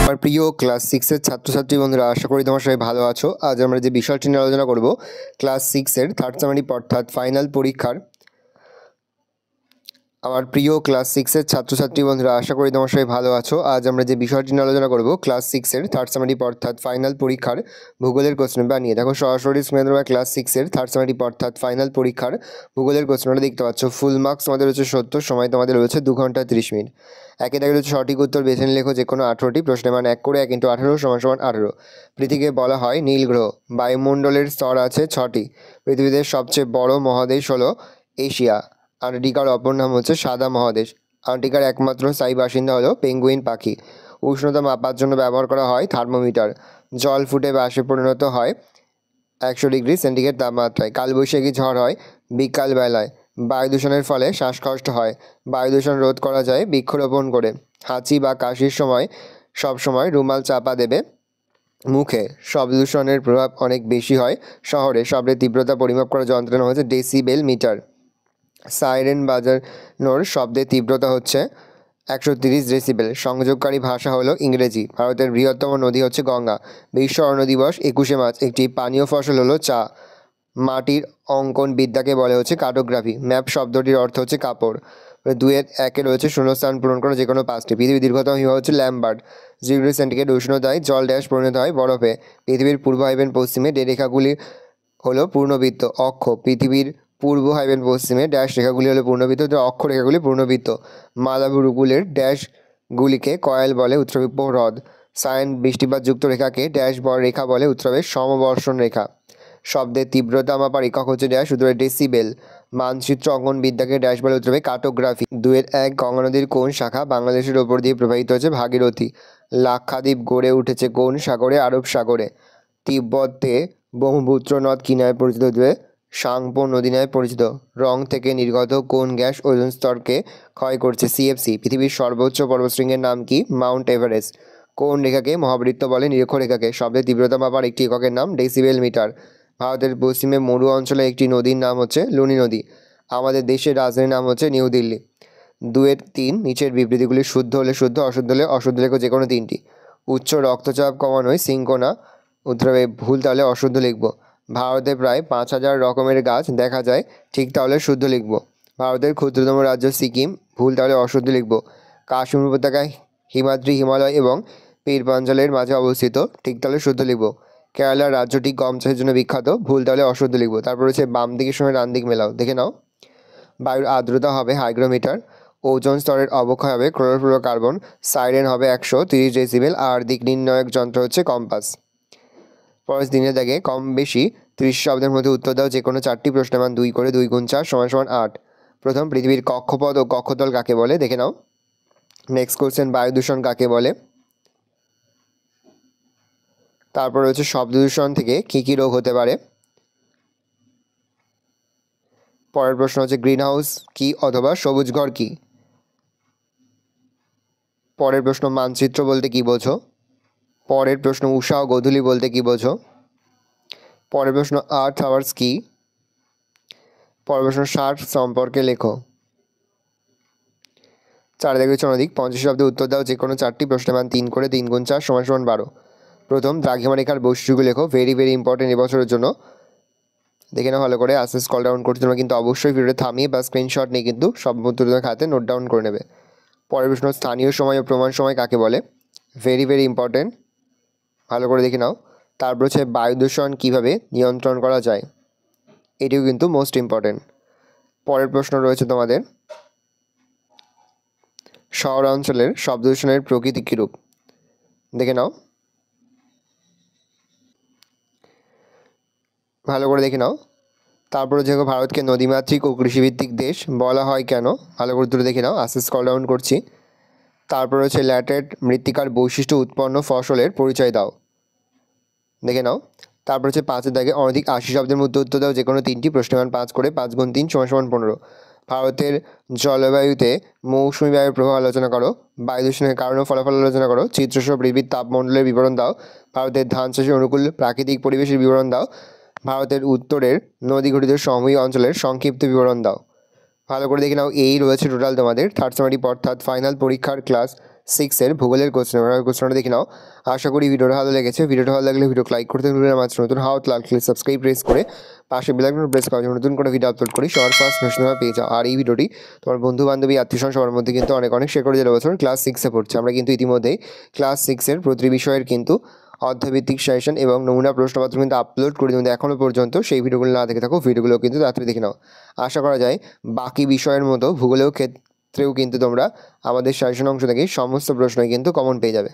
আমার প্রিয় ক্লাস 6 এর ছাত্রছাত্রী বন্ধুরা, আশা করি তোমরা সবাই ভালো আছো। আজ আমরা যে বিষয়টি নিয়ে আলোচনা করব ক্লাস 6 এর থার্ড সামারি অর্থাৎ ফাইনাল পরীক্ষার। আমার প্রিয় ক্লাস 6 এর ছাত্রছাত্রী বন্ধুরা, আশা করি তোমরা সবাই ভালো আছো। আজ আমরা যে বিষয়টি নিয়ে আলোচনা করব ক্লাস 6 এর থার্ড সামারি অর্থাৎ ফাইনাল পরীক্ষার ভূগোলের কোশ্চেন বানিয়ে দেখো। সরাসরি স্ক্রিনে দেওয়া ক্লাস 6 এর থার্ড সামারি অর্থাৎ ফাইনাল পরীক্ষার ভূগোলের কোশ্চেনটা দেখতে পাচ্ছ। ফুল মার্কস তোমাদের রয়েছে 70, সময় তোমাদের রয়েছে 2 ঘন্টা 30 মিনিট। একে দেখে রয়েছে সঠিক উত্তর বেছে নিয়ে লেখো যে কোনো 18টি প্রশ্নের মান 1 করে 1 × 18 = 18। পৃথিবীকে বলা হয় নীল গ্রহ। বায়ুমণ্ডলের স্তর আছে 6টি। পৃথিবীতে সবচেয়ে বড় মহাদেশ হলো এশিয়া। আন্টার্কটিকার অপর নাম হচ্ছে সাদা মহাদেশ। আন্টার্কটিকার একমাত্র স্থায়ী বাসিন্দা হলো পেঙ্গুইন পাখি। উষ্ণতা মাপার জন্য ব্যবহার করা হয় থার্মোমিটার। জল ফুটে বাষ্পে পরিণত হয় 100 ডিগ্রি সেন্টিগ্রেড তাপমাত্রায়। কালবৈশাখী ঝড় হয় বিকালবেলায়। বায়ু দূষণের ফলে শ্বাসকষ্ট হয়। বায়ু দূষণ রোধ করা যায় বৃক্ষরোপণ করে। হাঁচি বা কাশির সময় সবসময় রুমাল চাপা দেবে মুখে। শব্দ দূষণের প্রভাব অনেক বেশি হয় শহরে। শব্দের তীব্রতা পরিমাপ করার যন্ত্র হচ্ছে ডেসিবেল মিটার। সাইরেন বাজানোর শব্দের তীব্রতা হচ্ছে 130 ডেসিবেল। সংযোগকারী ভাষা হলো ইংরেজি। ভারতের বৃহত্তম নদী হচ্ছে গঙ্গা। বিশ্ব অরণ্য দিবস 21শে মার্চ। একটি পানীয় ফসল হলো চা। মাটির অঙ্কন বিদ্যাকে বলে হচ্ছে কার্টোগ্রাফি। ম্যাপ শব্দটির অর্থ হচ্ছে কাপড়। 2-1 রয়েছে শূন্যস্থান পূরণ করা যে কোনো 5টি। পৃথিবীর দীর্ঘতম হিমবাহ হচ্ছে ল্যাম্বার্ট। 0 ডিগ্রি সেন্টিগ্রেড উষ্ণতায় জল ড্যাশ পরিণত হয় বরফে। পৃথিবীর পূর্ব হাইবেন পশ্চিমে যে রেখাগুলি হলো পূর্ণবৃত্ত অক্ষ। পৃথিবীর পূর্ব হাইবেন পশ্চিমে ড্যাশ রেখাগুলি হলো পূর্ণবৃত্ত, অক্ষ রেখাগুলি পূর্ণবৃত্ত। মালাবার উপকূলের ড্যাশগুলিকে কয়েল বলে উৎসর্গ হ্রদ। সাইন বৃষ্টিপাতযুক্ত রেখাকে ড্যাশ রেখা বলে উৎসবের সমবর্ষণ রেখা। শব্দের তীব্রতা মাপার একক হচ্ছে ড্যাশ উত্তরে ডেসিবেল। মানচিত্র অঙ্কন বিদ্যাকে ড্যাশ বলে উত্তরে কার্টোগ্রাফি। 2-1 গঙ্গা নদীর কোন শাখা বাংলাদেশের ওপর দিয়ে প্রবাহিত হচ্ছে ভাগীরথী। লাক্ষাদ্বীপ গড়ে উঠেছে কোন সাগরে আরব সাগরে। তিব্বতে ব্রহ্মপুত্র নদ কি নামে পরিচিত হতে সাংপো নদী নামে পরিচিত। রং থেকে নির্গত কোন গ্যাস ওজোন স্তরকে ক্ষয় করছে সিএফসি। পৃথিবীর সর্বোচ্চ পর্বতশৃঙ্গের নাম কি মাউন্ট এভারেস্ট। কোন রেখাকে মহাবৃত্ত বলে নিরক্ষরেখাকে। শব্দের তীব্রতা মাপার একটি এককের নাম ডেসিবেল মিটার। ভারতের পশ্চিমে মরু অঞ্চলে একটি নদীর নাম হচ্ছে লুনি নদী। আমাদের দেশের রাজধানীর নাম হচ্ছে নিউ দিল্লি। 2-3 নিচের বিবৃতিগুলি শুদ্ধ হলে শুদ্ধ, অশুদ্ধ হলে অশুদ্ধ লেখো যে কোনো 3টি। উচ্চ রক্তচাপ কমানোয় সিঙ্কোনা উত্তরে ভুল, তাহলে অশুদ্ধ লিখব। ভারতে প্রায় 5000 রকমের গাছ দেখা যায়, ঠিক তাহলে শুদ্ধ লিখব। ভারতের ক্ষুদ্রতম রাজ্য সিকিম, ভুল, তাহলে অশুদ্ধ লিখব। কাশ্মীর উপত্যকায় হিমাদ্রি হিমালয় এবং পীরপাঞ্জালের মাঝে অবস্থিত, ঠিক তাহলে শুদ্ধ লিখব। কেরালার রাজ্যটি গম চাষের জন্য বিখ্যাত, ভুল, তাহলে অশুদ্ধ লিখব। তারপর হচ্ছে বাম দিকের সময় ডান দিক মেলাও, দেখে নাও। বায়ুর আর্দ্রতা হবে হাইগ্রোমিটার। ওজোন স্তরের অবক্ষয় হবে ক্লোরোফ্লোরোকার্বন। সাইরেন হবে 130 ডেসিবেল। আর দিক নির্ণায়ক যন্ত্র হচ্ছে কম্পাস। পরের দিনে দেখে কম বেশি 30 শব্দের মধ্যে উত্তর দাও যে কোনো 4টি প্রশ্নের মান 2 করে 2 × 4 = 8। প্রথম, পৃথিবীর কক্ষপথ ও কক্ষতল কাকে বলে, দেখে নাও। নেক্সট কোশ্চেন, বায়ু দূষণ কাকে বলে। তারপর হচ্ছে শব্দ দূষণ থেকে কী কী রোগ হতে পারে। পরের প্রশ্ন হচ্ছে গ্রিন হাউস কি অথবা সবুজ ঘর কি। পরের প্রশ্ন, মানচিত্র বলতে কি বোঝো। পরের প্রশ্ন, উষা ও গোধূলি বলতে কি বোঝো। পরের প্রশ্ন, আর্থ আওয়ার্স কি। পরের প্রশ্ন, ষাট সম্পর্কে লেখো। 4 দেখেছ অনধিক 50 শব্দে উত্তর দাও যে কোনো 4টি প্রশ্নের মান 3 করে 3 × 4 = 12। প্রথম, দ্রাঘিমা রেখার বৈশিষ্ট্যগুলো লেখো। ভেরি ভেরি ইম্পর্টেন্ট এবছরের জন্য, দেখে নাও ভালো করে। আস্তে স্ক্রল ডাউন করতে তোমরা কিন্তু অবশ্যই ভিডিওটা থামিয়ে বা স্ক্রিনশট নিয়ে কিন্তু সব উত্তর তোমার খাতে নোট ডাউন করে নেবে। পরের প্রশ্ন, স্থানীয় সময় ও প্রমাণ সময় কাকে বলে। ভেরি ভেরি ইম্পর্টেন্ট, ভালো করে দেখে নাও। তারপর হচ্ছে বায়ু দূষণ কীভাবে নিয়ন্ত্রণ করা যায়, এটিও কিন্তু মোস্ট ইম্পর্টেন্ট। পরের প্রশ্ন রয়েছে তোমাদের, শহরাঞ্চলের শব্দ দূষণের প্রকৃতি কীরূপ, দেখে নাও, ভালো করে দেখে নাও। তারপরে দেখো ভারতকে নদীমাতৃক ও কৃষিভিত্তিক দেশ বলা হয় কেন, ভালো করে উত্তর দেখে নাও। আস্তে স্ক্রল ডাউন করছি। তারপর হচ্ছে ল্যাটেরাইট মৃত্তিকার বৈশিষ্ট্য উৎপন্ন ফসলের পরিচয় দাও, দেখে নাও। তারপর হচ্ছে 5 দাগে অনধিক 80 শব্দের মধ্যে উত্তর দাও যে কোনো 3টি প্রশ্নের মান 5 করে 5 × 3 = 15। ভারতের জলবায়ুতে মৌসুমী বায়ুর প্রভাব আলোচনা করো। বায়ু দূষণের কারণ ও ফলাফল আলোচনা করো। চিত্রসহ পৃথিবীর তাপমণ্ডলের বিবরণ দাও। ভারতের ধান চাষের অনুকূল প্রাকৃতিক পরিবেশের বিবরণ দাও। ভারতের উত্তরের নদী গঠিত সমভূমি অঞ্চলের সংক্ষিপ্ত বিবরণ দাও। ভালো করে দেখে নাও। এই রয়েছে টোটাল তোমাদের থার্ড সামারি অর্থাৎ ফাইনাল পরীক্ষার ক্লাস সিক্সের ভূগোলের কোশ্চেন। আমরা কোশ্চেনটা দেখে নাও। আশা করি ভিডিওটা ভালো লেগেছে। ভিডিওটা ভালো লাগলে ভিডিও লাইক করতে ভুলবেন না। মাত্র নতুন হাত লাল ক্লিক সাবস্ক্রাইব প্রেস করে পাশে বেল আইকন প্রেস করার জন্য নতুন করে ভিডিও আপলোড করি সবার ফার্স্ট নোটিফিকেশন পেয়ে যাও। আর এই ভিডিওটি তোমার বন্ধু বান্ধবী আত্মীয়স্বজন সবার মধ্যে কিন্তু অনেক শেয়ার করে দিলে বছর ক্লাস সিক্সে পড়ছে। আমরা কিন্তু ইতিমধ্যেই ক্লাস সিক্সের প্রতিটি বিষয়ের কিন্তু অধ্যায়ভিত্তিক সাজেশন এবং নমুনা প্রশ্নপত্র কিন্তু আপলোড করে দিই। এখনও পর্যন্ত সেই ভিডিওগুলো না দেখে থাকো, ভিডিওগুলো কিন্তু তাড়াতাড়ি দেখে নাও। আশা করা যায় বাকি বিষয়ের মতো ভূগোলেও ক্ষেত্রেও কিন্তু তোমরা আমাদের সাজেশন অংশ থেকে সমস্ত প্রশ্নই কিন্তু কমন পেয়ে যাবে।